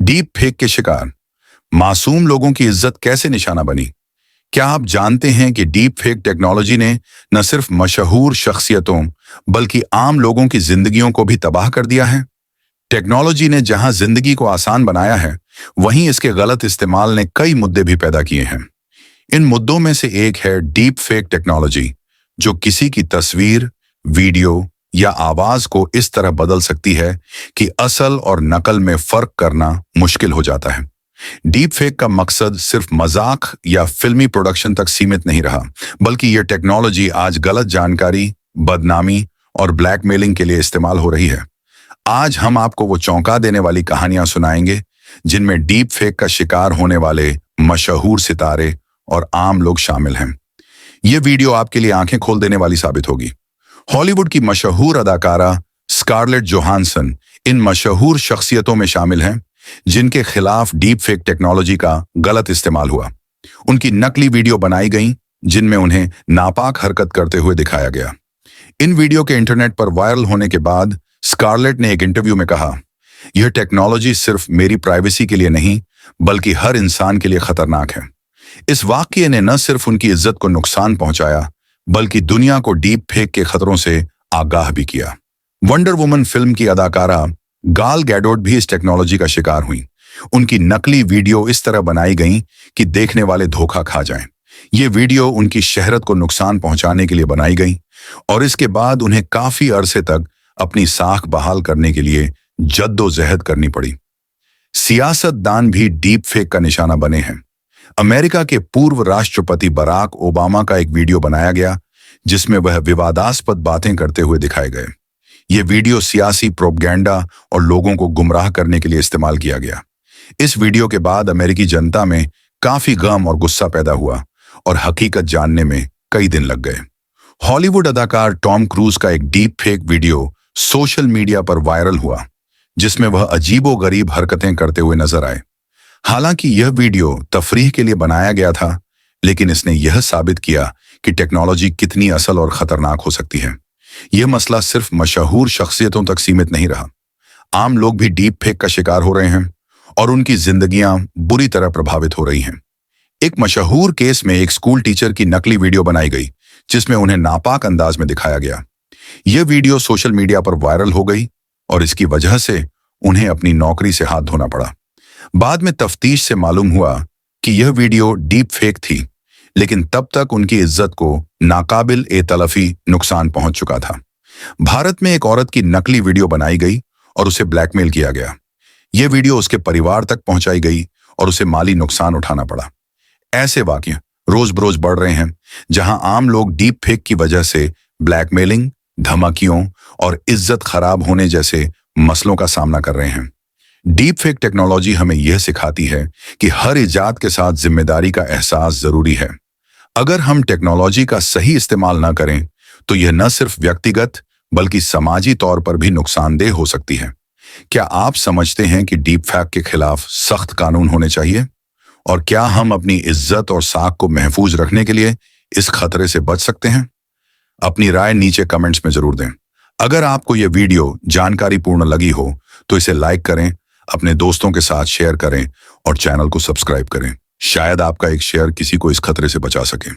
Deep fake के शिकार मासूम लोगों की इज्जत कैसे निशाना बनी? क्या आप जानते हैं कि डीप फेक टेक्नोलॉजी ने न सिर्फ मशहूर शख्सियतों बल्कि आम लोगों की जिंदगियों को भी तबाह कर दिया है? टेक्नोलॉजी ने जहां जिंदगी को आसान बनाया है, वहीं इसके गलत इस्तेमाल ने कई मुद्दे भी पैदा किए हैं। इन मुद्दों में से एक है डीप फेक टेक्नोलॉजी, जो किसी की तस्वीर, वीडियो या आवाज को इस तरह बदल सकती है कि असल और नकल में फर्क करना मुश्किल हो जाता है। डीप फेक का मकसद सिर्फ मजाक या फिल्मी प्रोडक्शन तक सीमित नहीं रहा, बल्कि यह टेक्नोलॉजी आज गलत जानकारी, बदनामी और ब्लैकमेलिंग के लिए इस्तेमाल हो रही है। आज हम आपको वो चौंका देने वाली कहानियां सुनाएंगे जिनमें डीप फेक का शिकार होने वाले मशहूर सितारे और आम लोग शामिल हैं। ये वीडियो आपके लिए आंखें खोल देने वाली साबित होगी। हॉलीवुड की मशहूर अदाकारा स्कारलेट जोहानसन इन मशहूर शख्सियतों में शामिल हैं जिनके खिलाफ डीप फेक टेक्नोलॉजी का गलत इस्तेमाल हुआ। उनकी नकली वीडियो बनाई गई जिनमें उन्हें नापाक हरकत करते हुए दिखाया गया। इन वीडियो के इंटरनेट पर वायरल होने के बाद स्कारलेट ने एक इंटरव्यू में कहा, यह टेक्नोलॉजी सिर्फ मेरी प्राइवेसी के लिए नहीं बल्कि हर इंसान के लिए खतरनाक है। इस वाकये ने न सिर्फ उनकी इज्जत को नुकसान पहुंचाया बल्कि दुनिया को डीप फेक के खतरों से आगाह भी किया। वंडर वुमन फिल्म की अदाकारा गाल गैडोट भी इस टेक्नोलॉजी का शिकार हुई। उनकी नकली वीडियो इस तरह बनाई गई कि देखने वाले धोखा खा जाएं। ये वीडियो उनकी शहरत को नुकसान पहुंचाने के लिए बनाई गई और इसके बाद उन्हें काफी अरसे तक अपनी साख बहाल करने के लिए जद्दोजहद करनी पड़ी। सियासतदान भी डीप फेक का निशाना बने हैं। अमेरिका के पूर्व राष्ट्रपति बराक ओबामा का एक वीडियो बनाया गया जिसमें वह विवादास्पद बातें करते हुए दिखाए गए। ये वीडियो सियासी प्रोपगेंडा और लोगों को गुमराह करने के लिए इस्तेमाल किया गया। इस वीडियो के बाद अमेरिकी जनता में काफी गम और गुस्सा पैदा हुआ और हकीकत जानने में कई दिन लग गए। हॉलीवुड अदाकार टॉम क्रूज का एक deep fake video social media पर वायरल हुआ जिसमें वह अजीबोगरीब हरकतें करते हुए नजर आए। हालांकि यह वीडियो तफरीह के लिए बनाया गया था, लेकिन इसने यह साबित किया कि टेक्नोलॉजी कितनी असल और खतरनाक हो सकती है। यह मसला सिर्फ मशहूर शख्सियतों तक सीमित नहीं रहा। आम लोग भी डीप फेक का शिकार हो रहे हैं और उनकी जिंदगियां बुरी तरह प्रभावित हो रही हैं। एक मशहूर केस में एक स्कूल टीचर की नकली वीडियो बनाई गई जिसमें उन्हें नापाक अंदाज में दिखाया गया। यह वीडियो सोशल मीडिया पर वायरल हो गई और इसकी वजह से उन्हें अपनी नौकरी से हाथ धोना पड़ा। बाद में तफ्तीश से मालूम हुआ कि यह वीडियो डीप फेक थी, लेकिन तब तक उनकी इज्जत को नाकाबिल तलफी नुकसान पहुंच चुका था। भारत में एक औरत की नकली वीडियो बनाई गई और उसे ब्लैकमेल किया गया। यह वीडियो उसके परिवार तक पहुंचाई गई और उसे माली नुकसान उठाना पड़ा। ऐसे वाकये रोज बरोज बढ़ रहे हैं जहां आम लोग डीप फेक की वजह से ब्लैकमेलिंग, धमकियों और इज्जत खराब होने जैसे मसलों का सामना कर रहे हैं। डीप फेक टेक्नोलॉजी हमें यह सिखाती है कि हर इजाद के साथ जिम्मेदारी का एहसास जरूरी है। अगर हम टेक्नोलॉजी का सही इस्तेमाल न करें तो यह न सिर्फ व्यक्तिगत बल्कि समाजी तौर पर भी नुकसानदेह हो सकती है। क्या आप समझते हैं कि डीप फेक के खिलाफ सख्त कानून होने चाहिए? और क्या हम अपनी इज्जत और साख को महफूज रखने के लिए इस खतरे से बच सकते हैं? अपनी राय नीचे कमेंट्स में जरूर दें। अगर आपको यह वीडियो जानकारीपूर्ण लगी हो तो इसे लाइक करें, अपने दोस्तों के साथ शेयर करें और चैनल को सब्सक्राइब करें। शायद आपका एक शेयर किसी को इस खतरे से बचा सके।